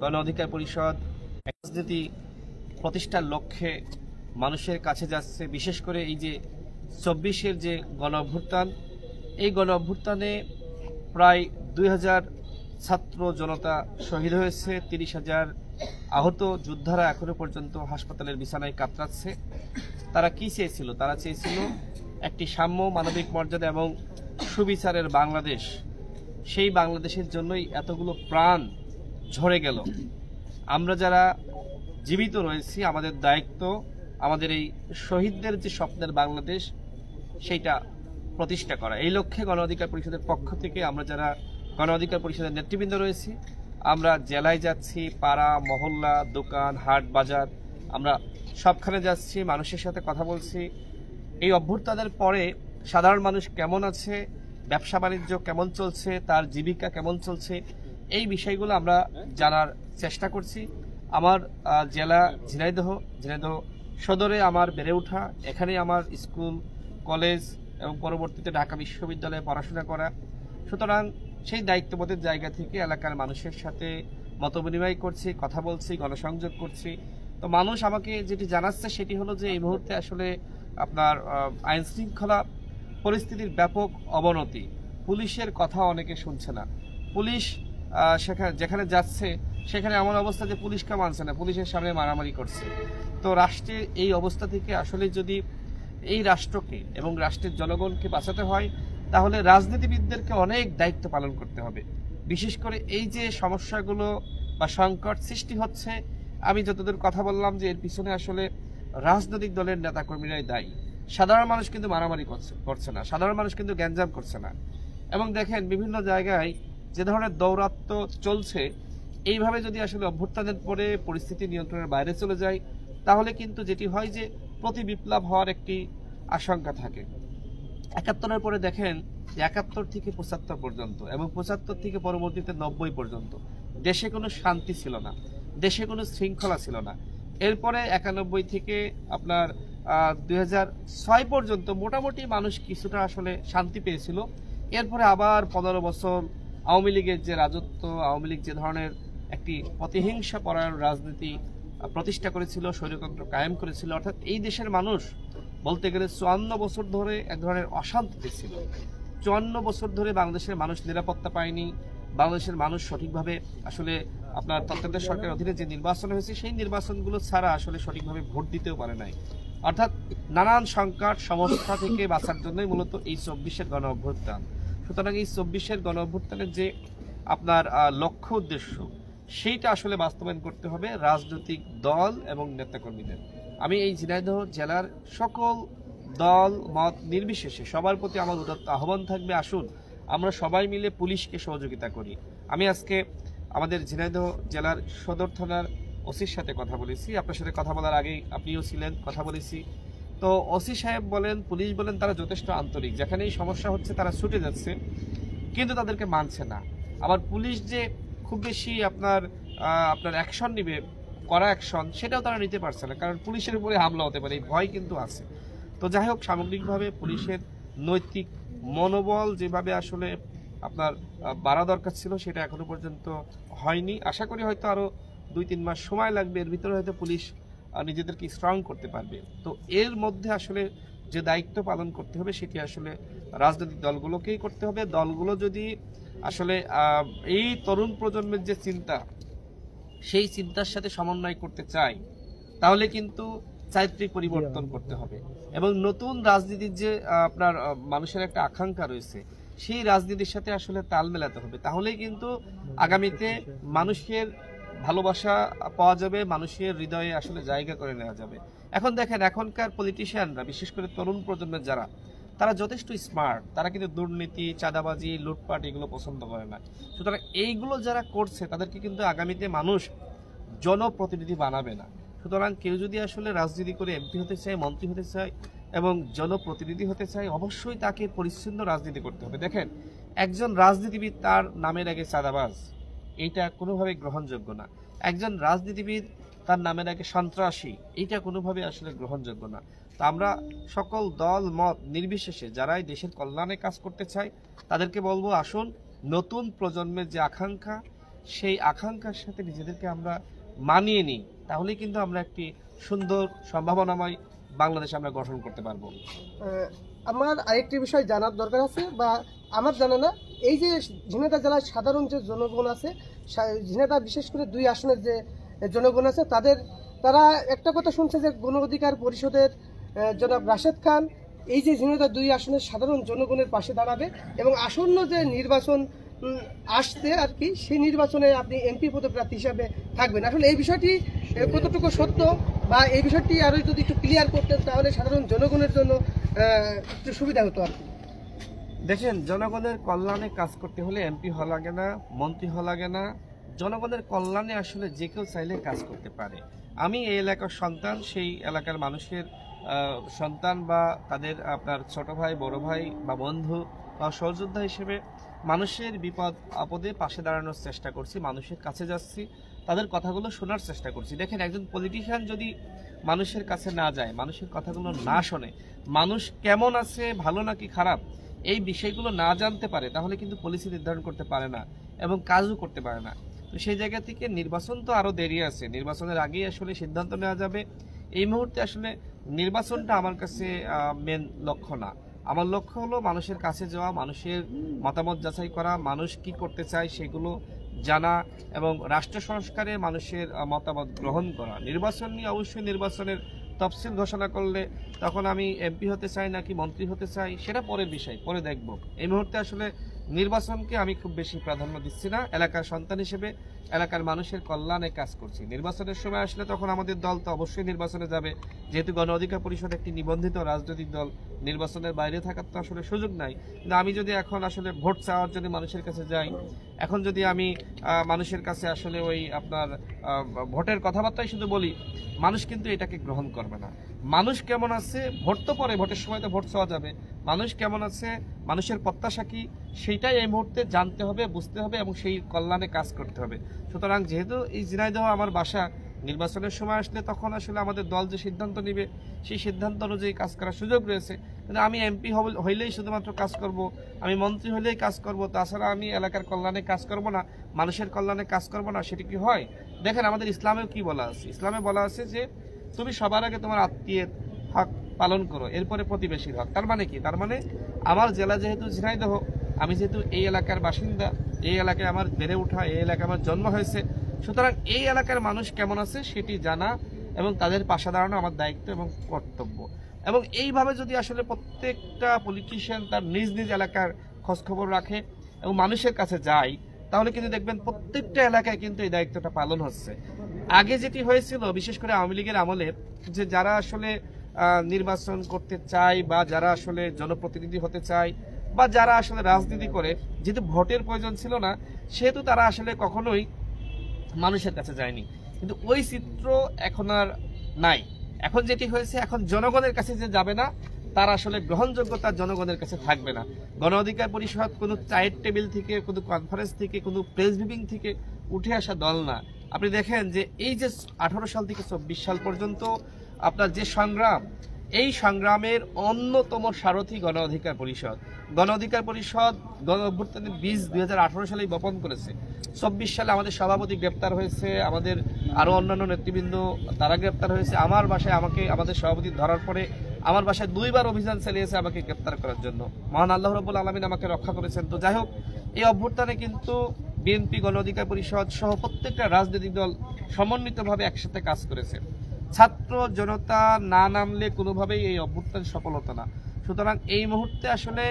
গণ অধিকার পরিষদ রাজনীতি প্রতিষ্ঠার লক্ষ্যে মানুষের কাছে যাচ্ছে। বিশেষ করে এই যে ২৪-এর যে গণ অভ্যুত্থান, এই গণ অভ্যুত্থানে প্রায় ২,০০০ ছাত্র জনতা শহীদ হয়েছে, ৩০,০০০ আহত যোদ্ধারা এখনো পর্যন্ত হাসপাতালের বিছানায় কাতরাচ্ছে। তারা কি চেয়েছিল? তারা চেয়েছিল একটি সাম্য, মানবিক মর্যাদা এবং সুবিচারের বাংলাদেশ। সেই বাংলাদেশের জন্যই এতগুলো প্রাণ ঝরে গেল। আমরা যারা জীবিত রয়েছি, আমাদের দায়িত্ব আমাদের এই শহীদদের যে স্বপ্নের বাংলাদেশ সেইটা প্রতিষ্ঠা করা। এই লক্ষ্যে গণ অধিকার পরিষদের পক্ষ থেকে আমরা যারা গণ অধিকার পরিষদের নেতৃবৃন্দ রয়েছি, আমরা জেলায় যাচ্ছি, পাড়া মহল্লা, দোকান, হাট বাজার, আমরা সবখানে যাচ্ছি, মানুষের সাথে কথা বলছি। এই অভ্যুত্থানের পরে সাধারণ মানুষ কেমন আছে, ব্যবসা বাণিজ্য কেমন চলছে, তার জীবিকা কেমন চলছে, এই বিষয়গুলো আমরা জানার চেষ্টা করছি। আমার জেলা ঝিনাইদহ সদরে আমার বেড়ে ওঠা, এখানে আমার স্কুল, কলেজ এবং পরবর্তীতে ঢাকা বিশ্ববিদ্যালয়ে পড়াশোনা করা। সুতরাং সেই দায়িত্ববোধের জায়গা থেকে এলাকার মানুষের সাথে মতবিনিময় করছি, কথা বলছি, গণসংযোগ করছি। তো মানুষ আমাকে যেটি জানাচ্ছে সেটি হলো যে এই মুহূর্তে আসলে আপনার আইন শৃঙ্খলা পরিস্থিতির ব্যাপক অবনতি। পুলিশের কথা অনেকে শুনছে না। পুলিশ যেখানে যাচ্ছে সেখানে এমন অবস্থা যে পুলিশকে মানছে না, পুলিশের সামনে মারামারি করছে। তো রাষ্ট্রের এই অবস্থা থেকে আসলে যদি এই রাষ্ট্রকে এবং রাষ্ট্রের জনগণকে বাঁচাতে হয়, তাহলে রাজনীতিবিদদেরকে অনেক দায়িত্ব পালন করতে হবে। বিশেষ করে এই যে সমস্যাগুলো বা সংকট সৃষ্টি হচ্ছে, আমি যতদূর কথা বললাম যে এর পিছনে আসলে রাজনৈতিক দলের নেতাকর্মীরাই দায়ী। সাধারণ মানুষ কিন্তু মারামারি করছে না, সাধারণ মানুষ কিন্তু গ্যাঞ্জাম করছে না। এবং দেখেন বিভিন্ন জায়গায় যে ধরনের দৌরাত্ম্য চলছে, এইভাবে যদি আসলে অভ্যুত্থানের পরে পরিস্থিতি নিয়ন্ত্রণের বাইরে চলে যায়, তাহলে কিন্তু যেটি হয় যে প্রতি বিপ্লব হওয়ার একটি আশঙ্কা থাকে। ৭১-এর পরে দেখেন যে ৭১ থেকে ৭৫ পর্যন্ত এবং ৭৫ থেকে পরবর্তীতে ৯০ পর্যন্ত দেশে কোনো শান্তি ছিল না, দেশে কোনো শৃঙ্খলা ছিল না। এরপরে ৯১ থেকে আপনার ২০০৬ পর্যন্ত মোটামুটি মানুষ কিছুটা আসলে শান্তি পেয়েছিল। এরপরে আবার ১৫ বছর আওয়ামী লীগের যে রাজত্ব, আওয়ামী লীগ যে ধরনের একটি প্রতিহিংসা পরায়ণ রাজনীতি প্রতিষ্ঠা করেছিল, স্বৈরতন্ত্র কায়েম করেছিল, অর্থাৎ এই দেশের মানুষ বলতে গেলে ৫৪ বছর ধরে এক ধরনের অশান্তিতে ছিল। ৫৪ বছর ধরে বাংলাদেশের মানুষ নিরাপত্তা পায়নি। বাংলাদেশের মানুষ সঠিকভাবে আসলে আপনার তত্ত্বাবধায়ক সরকারের অধীনে যে নির্বাচন হয়েছে সেই নির্বাচনগুলো ছাড়া আসলে সঠিকভাবে ভোট দিতেও পারে নাই। অর্থাৎ নানান সংকট সমস্যা থেকে বাঁচার জন্যই মূলত এই ২৪-এর গণ অভ্যুত্থান। সুতরাং এই ২৪-এর গণ অভ্যুত্থানের যে আপনার লক্ষ্য উদ্দেশ্য, সেইটা আসলে বাস্তবায়ন করতে হবে রাজনৈতিক দল এবং নেতাকর্মীদের। আমি এই ঝিনাইদহ জেলার সকল দল মত নির্বিশেষে সবার প্রতি আমার উদাত্ত আহ্বান থাকবে, আসুন আমরা সবাই মিলে পুলিশকে সহযোগিতা করি। আমি আজকে আমাদের ঝিনাইদহ জেলার সদর থানার ওসির সাথে কথা বলেছি, আপনার সাথে কথা বলার আগেই আপনিও ছিলেন, কথা বলেছি। তো ওসি সাহেব বলেন, পুলিশ বলেন, তারা যথেষ্ট আন্তরিক। যেখানেই সমস্যা হচ্ছে তারা ছুটে যাচ্ছে, কিন্তু তাদেরকে মানছে না। আবার পুলিশ যে খুব বেশি আপনার অ্যাকশন নিবে, কড়া অ্যাকশন, সেটাও তারা নিতে পারছে না, কারণ পুলিশের উপরে হামলা হতে পারে, এই ভয় কিন্তু আছে। তো যাই হোক, সামগ্রিকভাবে পুলিশের নৈতিক মনোবল যেভাবে আসলে আপনার বাড়া দরকার ছিল সেটা এখনো পর্যন্ত হয়নি। আশা করি হয়তো আরো ২-৩ মাস সময় লাগবে, এর ভিতরে হয়তো পুলিশ নিজেদেরকে স্ট্রং করতে পারবে। তো এর মধ্যে আসলে যে দায়িত্ব পালন করতে হবে সেটি আসলে রাজনৈতিক দলগুলোকেই করতে হবে। দলগুলো যদি আসলে এই তরুণ প্রজন্মের যে চিন্তা, সেই চিন্তার সাথে সমন্বয় করতে চায়, তাহলে কিন্তু চারিত্রিক পরিবর্তন করতে হবে এবং নতুন রাজনীতির যে আপনার মানুষের একটা আকাঙ্ক্ষা রয়েছে, সেই রাজনীতির সাথে আসলে তাল মেলাতে হবে। তাহলেই কিন্তু আগামীতে মানুষের ভালোবাসা পাওয়া যাবে, মানুষের হৃদয়ে আসলে জায়গা করে নেওয়া যাবে। এখন দেখেন, এখনকার পলিটিশিয়ানরা, বিশেষ করে তরুণ প্রজন্মের যারা, তারা যথেষ্ট স্মার্ট, তারা কিন্তু দুর্নীতি, চাঁদাবাজি, লুটপাট এগুলো পছন্দ করে না। সুতরাং এইগুলো যারা করছে তাদেরকে কিন্তু আগামীতে মানুষ জনপ্রতিনিধি বানাবে না। সুতরাং কেউ যদি আসলে রাজনীতি করে এমপি হতে চায়, মন্ত্রী হতে চায় এবং জনপ্রতিনিধি হতে চায়, অবশ্যই তাকে পরিচ্ছন্ন রাজনীতি করতে হবে। দেখেন, একজন রাজনীতিবিদ তার নামের আগে চাঁদাবাজ, এইটা কোনোভাবে গ্রহণযোগ্য না। একজন রাজনীতিবিদ তার নামের আগে সন্ত্রাসী, এইটা কোনোভাবে আসলে গ্রহণযোগ্য না। তো আমরা সকল দল মত নির্বিশেষে যারাই দেশের কল্যাণে কাজ করতে চায় তাদেরকে বলবো, আসুন নতুন প্রজন্মের যে আকাঙ্ক্ষা, সেই আকাঙ্ক্ষার সাথে নিজেদেরকে আমরা মানিয়ে নিই, তাহলেই কিন্তু আমরা একটি সুন্দর সম্ভাবনাময় বাংলাদেশ আমরা গঠন করতে পারবো। আমার আরেকটি বিষয় জানার দরকার আছে, বা আমার জানা না, এই যে ঝিনাইদহ জেলার সাধারণ যে জনগণ আছে, ঝিনাইদহ বিশেষ করে 2 আসনের যে জনগণ আছে, তারা একটা কথা শুনছে যে গণ অধিকার পরিষদের জনাব রাশেদ খান এই যে ঝিনাইদহ 2 আসনের সাধারণ জনগণের পাশে দাঁড়াবে এবং আসন্ন যে নির্বাচন আসছে আর কি, সেই নির্বাচনে আপনি এমপি পদপ্রার্থী হিসাবে থাকবেন। আসলে এই বিষয়টি কতটুকু সত্য, বা এই বিষয়টি আরো যদি একটু ক্লিয়ার করতেন তাহলে সাধারণ জনগণের জন্য একটু সুবিধা হতো আর কি। দেখেন, জনগণের কল্যাণে কাজ করতে হলে এমপি হওয়া লাগে না, মন্ত্রী হওয়া লাগে না। জনগণের কল্যাণে আসলে যে কেউ চাইলে কাজ করতে পারে। আমি এই এলাকার সন্তান, সেই এলাকার মানুষের সন্তান, বা তাদের আপনার ছোট ভাই, বড় ভাই বা বন্ধু বা সহযোদ্ধা হিসেবে মানুষের বিপদ আপদে পাশে দাঁড়ানোর চেষ্টা করছি, মানুষের কাছে যাচ্ছি, তাদের কথাগুলো শোনার চেষ্টা করছি। দেখেন, একজন পলিটিশিয়ান যদি মানুষের কাছে না যায়, মানুষের কথাগুলো না শোনে, মানুষ কেমন আছে, ভালো নাকি খারাপ, এই বিষয়গুলো না জানতে পারে, তাহলে কিন্তু পলিসি নির্ধারণ করতে পারে না এবং কাজও করতে পারে না। তো সেই জায়গা থেকে নির্বাচন তো আরো দেরি আছে, নির্বাচনের আগেই আসলে সিদ্ধান্ত নেওয়া যাবে। এই মুহূর্তে আসলে নির্বাচনটা আমার কাছে মেন লক্ষ্য না। আমার লক্ষ্য হলো মানুষের কাছে যাওয়া, মানুষের মতামত যাচাই করা, মানুষ কি করতে চায় সেগুলো জানা এবং রাষ্ট্র সংস্কারে মানুষের মতামত গ্রহণ করা। নির্বাচন নিয়ে অবশ্যই নির্বাচনের তফসিল ঘোষণা করলে তখন আমি এমপি হতে চাই নাকি মন্ত্রী হতে চাই সেটা পরের বিষয়, পরে দেখব। এই মুহূর্তে আসলে নির্বাচনকে আমি খুব বেশি প্রাধান্য দিচ্ছি না। এলাকার সন্তান হিসেবে এলাকার মানুষের কল্যাণে কাজ করছি। নির্বাচনের সময় আসলে তখন আমাদের দল তো অবশ্যই নির্বাচনে যাবে, যেহেতু গণ অধিকার পরিষদ একটি নিবন্ধিত রাজনৈতিক দল, নির্বাচনের বাইরে থাকার তো আসলে সুযোগ নাই। কিন্তু আমি যদি এখন আসলে ভোট চাওয়ার জন্য মানুষের কাছে যাই, এখন যদি আমি মানুষের কাছে আসলে ওই আপনার ভোটের কথাবার্তাই শুধু বলি, মানুষ কিন্তু এটাকে গ্রহণ করবে না। মানুষ কেমন আছে, ভোট তো পরে, ভোটের সময় তো ভোট চাওয়া যাবে, মানুষ কেমন আছে, মানুষের প্রত্যাশা কি, সেইটাই এই মুহূর্তে জানতে হবে, বুঝতে হবে এবং সেই কল্যাণে কাজ করতে হবে। সুতরাং যেহেতু এই ঝিনাইদহ আমার বাসা, নির্বাচনের সময় আসলে তখন আসলে আমাদের দল যে সিদ্ধান্ত নিবে সেই সিদ্ধান্ত অনুযায়ী কাজ করার সুযোগ রয়েছে। কিন্তু আমি এমপি হইলেই শুধুমাত্র কাজ করব, আমি মন্ত্রী হইলেই কাজ করব, তাছাড়া আমি এলাকার কল্যাণে কাজ করব না, মানুষের কল্যাণে কাজ করব না, সেটি কি হয়? দেখেন, আমাদের ইসলামেও কি বলা আছে? ইসলামে বলা আছে যে তুমি সবার আগে তোমার আত্মীয়ের হক পালন করো, এরপরে প্রতিবেশীর হক। তার মানে কি? তার মানে আমার জেলা যেহেতু ঝিনাইদহ, আমি যেহেতু এই এলাকার বাসিন্দা, এই এলাকায় আমার বেড়ে ওঠা, এই এলাকায় আমার জন্ম হয়েছে, সুতরাং এই এলাকার মানুষ কেমন আছে সেটি জানা এবং তাদের পাশে দাঁড়ানো আমার দায়িত্ব এবং কর্তব্য। এবং এইভাবে যদি আসলে প্রত্যেকটা পলিটিশিয়ান তার নিজ নিজ এলাকার খোঁজখবর রাখে এবং মানুষের কাছে যায়, তাহলে কিন্তু দেখবেন প্রত্যেকটা এলাকায় কিন্তু এই দায়িত্বটা পালন হচ্ছে। আগে যেটি হয়েছিল, বিশেষ করে আওয়ামী লীগের আমলে, যে যারা আসলে নির্বাচন করতে চায় বা যারা আসলে জনপ্রতিনিধি হতে চায় বা যারা আসলে রাজনীতি করে, যেহেতু ভোটের প্রয়োজন ছিল না, সেহেতু তারা আসলে কখনোই মানুষের কাছে যায়নি। কিন্তু ওই চিত্র এখন আর নাই। এখন যেটি হয়েছে, এখন জনগণের কাছে যে যাবে না, তার আসলে গ্রহণযোগ্যতা জনগণের কাছে থাকবে না। গণ অধিকার পরিষদ কোনো চায়ের টেবিল থেকে, কোনো কনফারেন্স থেকে, কোনো প্রেস ব্রিফিং থেকে উঠে আসা দল না। আপনি দেখেন যে এই যে 18 সাল থেকে 24 সাল পর্যন্ত আপনার যে সংগ্রাম, এই সংগ্রামের অন্যতম সারথী গণ অধিকার পরিষদ। গণ অধিকার পরিষদ গণ অভ্যুত্থানের বীজ 2018 সালেই বপন করেছে। 24 সালে আমাদের সভাপতি গ্রেপ্তার হয়েছে, আমাদের আরো অন্যান্য নেতৃবৃন্দ তারা গ্রেপ্তার হয়েছে। আমার বাসায় আমাদের সভাপতি ধরার পরে আমার বাসায় 2 বার অভিযান চালিয়েছে আমাকে গ্রেপ্তার করার জন্য। মহান আল্লাহ রাব্বুল আলামিন আমাকে রক্ষা করেছেন। তো যাই হোক, এই অভ্যুত্থানে কিন্তু বিএনপি, গণ অধিকার পরিষদ সহ প্রত্যেকটা রাজনৈতিক দল সমন্বিতভাবে একসাথে কাজ করেছে। ছাত্র জনতা না নামলে কোনোভাবেই এই অভ্যুত্থান সফল হতো না। সুতরাং এই মুহূর্তে আসলে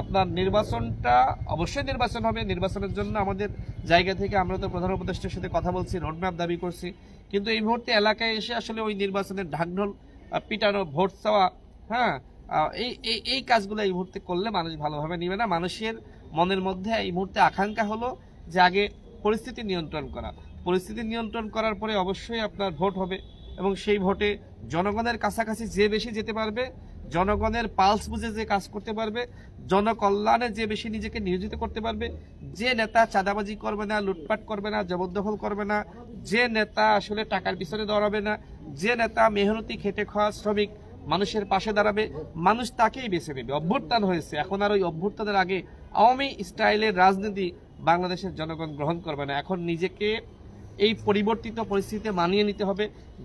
আপনার নির্বাচনটা অবশ্যই নির্বাচন হবে। নির্বাচনের জন্য আমাদের জায়গা থেকে আমরা তো প্রধান উপদেষ্টার সাথে কথা বলছি, রোডম্যাপ দাবি করছি, কিন্তু এই মুহূর্তে এলাকায় এসে আসলে ওই নির্বাচনের ঢাকঢোল পিটানো, ভোট চাওয়া, হ্যাঁ, এই কাজগুলো এই মুহূর্তে করলে মানুষ ভালোভাবে নিবে না। মানুষের মনের মধ্যে এই মুহূর্তে আকাঙ্ক্ষা হলো যে আগে পরিস্থিতি নিয়ন্ত্রণ করা, পরিস্থিতি নিয়ন্ত্রণ করার পরে অবশ্যই আপনার ভোট হবে এবং সেই ভোটে জনগণের কাছাকাছি যে বেশি যেতে পারবে, জনগণের পালস বুঝে যে কাজ করতে পারবে, জনকল্যাণে যে বেশি নিজেকে নিয়োজিত করতে পারবে, যে নেতা চাঁদাবাজি করবে না, লুটপাট করবে না, জবরদখল করবে না, যে নেতা আসলে টাকার পিছনে দৌড়াবে না, যে নেতা মেহনতি খেটে খাওয়া শ্রমিক মানুষের পাশে দাঁড়াবে, মানুষ তাকেই বেছে নেবে। অভ্যুত্থান হয়েছে, এখন আর ওই অভ্যুত্থানের আগে আওয়ামী স্টাইলের রাজনীতি বাংলাদেশের জনগণ গ্রহণ করবে না। এখন নিজেকে এই পরিবর্তিত পরিস্থিতিতে মানিয়ে নিতে হবে,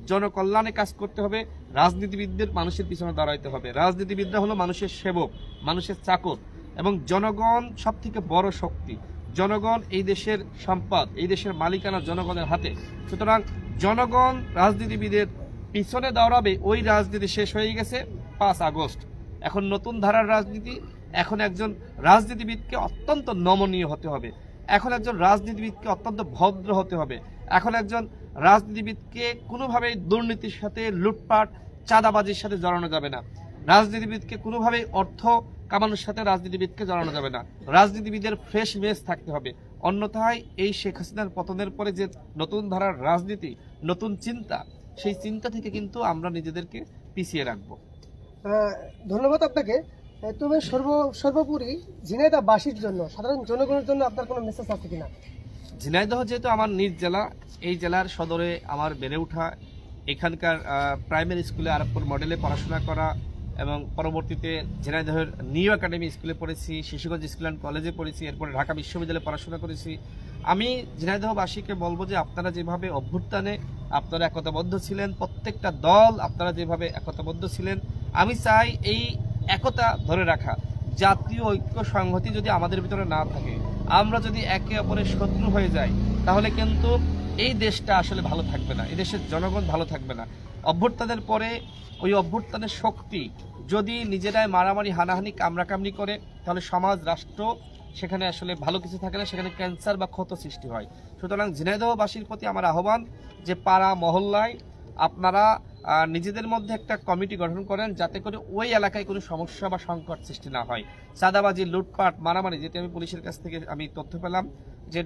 জনকল্যাণে কাজ করতে হবে, রাজনীতিবিদদের মানুষের পিছনে দাঁড়াইতে হবে। রাজনীতিবিদরা হলো মানুষের সেবক, মানুষের চাকর, এবং জনগণ সব থেকে বড় শক্তি। জনগণ এই দেশের সম্পদ, এই দেশের মালিকানা জনগণের হাতে। সুতরাং জনগণ রাজনীতিবিদের পিছনে দাঁড়াবে। ওই রাজনীতি শেষ হয়ে গেছে 5 আগস্ট। এখন নতুন ধারার রাজনীতি। এখন একজন রাজনীতিবিদকে অত্যন্ত নমনীয় হতে হবে, এখন একজন রাজনীতিবিদকে অত্যন্ত ভদ্র হতে হবে, এখন একজন রাজনীতিবিদকে কোনোভাবেই দুর্নীতির সাথে, লুটপাট, চাঁদাবাজির সাথে জড়ানো যাবে না। রাজনীতিবিদকে কোনোভাবেই অর্থ কামানোর সাথে রাজনীতিবিদকে জড়ানো যাবে না। রাজনীতিবিদের ফ্রেশ মেজ থাকতে হবে। অন্যথায় এই শেখ হাসিনার পতনের পরে যে নতুন ধারার রাজনীতি, নতুন চিন্তা, সেই চিন্তা থেকে কিন্তু আমরা নিজেদেরকে পিছিয়ে রাখবো। ধন্যবাদ আপনাকে। তবে সর্বোপরি ঝিনাইদহবাসীর জন্য, সাধারণ জনগণের জন্য আপনার কোনো মেসেজ আছে কিনা? ঝিনাইদহ যেহেতু আমার নিজ জেলা, এই জেলার সদরে আমার বেড়ে ওঠা, এখানকার প্রাইমারি স্কুলে আরবপুর মডেলে পড়াশোনা করা, এবং পরবর্তীতে ঝিনাইদহের নিউ একাডেমি স্কুলে পড়েছি, শিশুগঞ্জ স্কুল অ্যান্ড কলেজে পড়েছি, এরপরে ঢাকা বিশ্ববিদ্যালয়ে পড়াশোনা করেছি। আমি ঝিনাইদহবাসীকে বলবো যে আপনারা যেভাবে অভ্যুত্থানে আপনারা একতাবদ্ধ ছিলেন, প্রত্যেকটা দল আপনারা যেভাবে একতাবদ্ধ ছিলেন, আমি চাই এই একতা ধরে রাখা। জাতীয় ঐক্য সংহতি যদি আমাদের ভিতরে না থাকে, আমরা যদি একে অপরের শত্রু হয়ে যাই, তাহলে কিন্তু এই দেশটা আসলে ভালো থাকবে না, এই দেশের জনগণ ভালো থাকবে না। অভ্যুত্থানের পরে ওই অভ্যুত্থানের শক্তি যদি নিজেরাই মারামারি, হানাহানি, কামড়াকামড়ি করে, তাহলে সমাজ, রাষ্ট্র সেখানে আসলে ভালো কিছু থাকে না, সেখানে ক্যান্সার বা ক্ষত সৃষ্টি হয়। সুতরাং ঝিনাইদহবাসীর প্রতি আমার আহ্বান যে পাড়া মহল্লায় আপনারা নিজেদের মধ্যে একটা কমিটি গঠন করেন, যাতে করে ওই এলাকায় কোনো সমস্যা বা সংকট সৃষ্টি না হয়। চাঁদাবাজি, লুটপাট, মারামারি, যেটি আমি পুলিশের কাছ থেকে আমি তথ্য পেলাম যে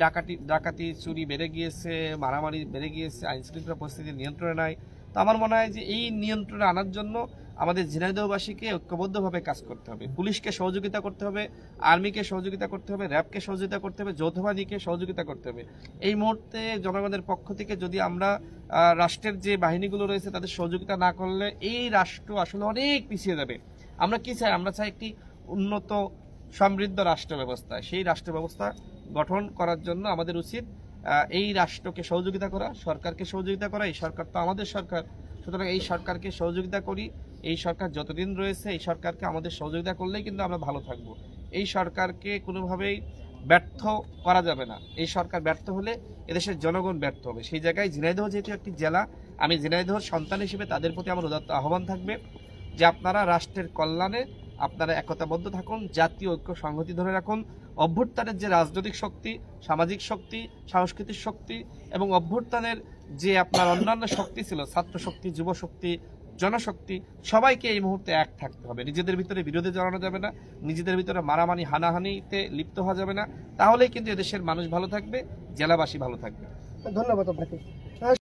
ডাকাতি চুরি বেড়ে গিয়েছে, মারামারি বেড়ে গিয়েছে, আইনশৃঙ্খলা পরিস্থিতি নিয়ন্ত্রণে নাই। তো আমার মনে হয় যে এই নিয়ন্ত্রণে আনার জন্য আমাদের ঝিনাইদহবাসীকে ঐক্যবদ্ধভাবে কাজ করতে হবে। পুলিশকে সহযোগিতা করতে হবে, আর্মিকে সহযোগিতা করতে হবে, র্যাবকে সহযোগিতা করতে হবে, যৌথ বাহিনীকে সহযোগিতা করতে হবে। এই মুহূর্তে জনগণের পক্ষ থেকে যদি আমরা রাষ্ট্রের যে বাহিনীগুলো রয়েছে তাদের সহযোগিতা না করলে এই রাষ্ট্র আসলে অনেক পিছিয়ে যাবে। আমরা কি চাই? আমরা চাই একটি উন্নত সমৃদ্ধ রাষ্ট্র ব্যবস্থা। সেই রাষ্ট্র ব্যবস্থা গঠন করার জন্য আমাদের উচিত এই রাষ্ট্রকে সহযোগিতা করা, সরকারকে সহযোগিতা করা। এই সরকার তো আমাদের সরকার, সুতরাং এই সরকারকে সহযোগিতা করি। এই সরকার যতদিন রয়েছে, এই সরকারকে আমাদের সহযোগিতা করলেই কিন্তু আমরা ভালো থাকবো। এই সরকারকে কোনোভাবেই ব্যর্থ করা যাবে না। এই সরকার ব্যর্থ হলে এদেশের জনগণ ব্যর্থ হবে। সেই জায়গায় ঝিনাইদহ যেহেতু একটি জেলা, আমি ঝিনাইদহর সন্তান হিসেবে তাদের প্রতি আমার উদাত্ত আহ্বান থাকবে যে আপনারা রাষ্ট্রের কল্যাণে আপনারা একতাবদ্ধ থাকুন, জাতীয় ঐক্য সংহতি ধরে রাখুন। অভ্যুত্থানের যে রাজনৈতিক শক্তি, সামাজিক শক্তি, সাংস্কৃতিক শক্তি, এবং অভ্যুত্থানের যে আপনার অন্যান্য শক্তি ছিল, ছাত্র শক্তি, যুব শক্তি, জনশক্তি, সবাইকে এই মুহূর্তে এক থাকতে হবে। নিজেদের ভিতরে বিরোধে জড়ানো যাবে না, নিজেদের ভিতরে মারামারি, হানাহানিতে লিপ্ত হওয়া যাবে না। তাহলেই কিন্তু এদেশের মানুষ ভালো থাকবে, জেলাবাসী ভালো থাকবে। ধন্যবাদ আপনাকে।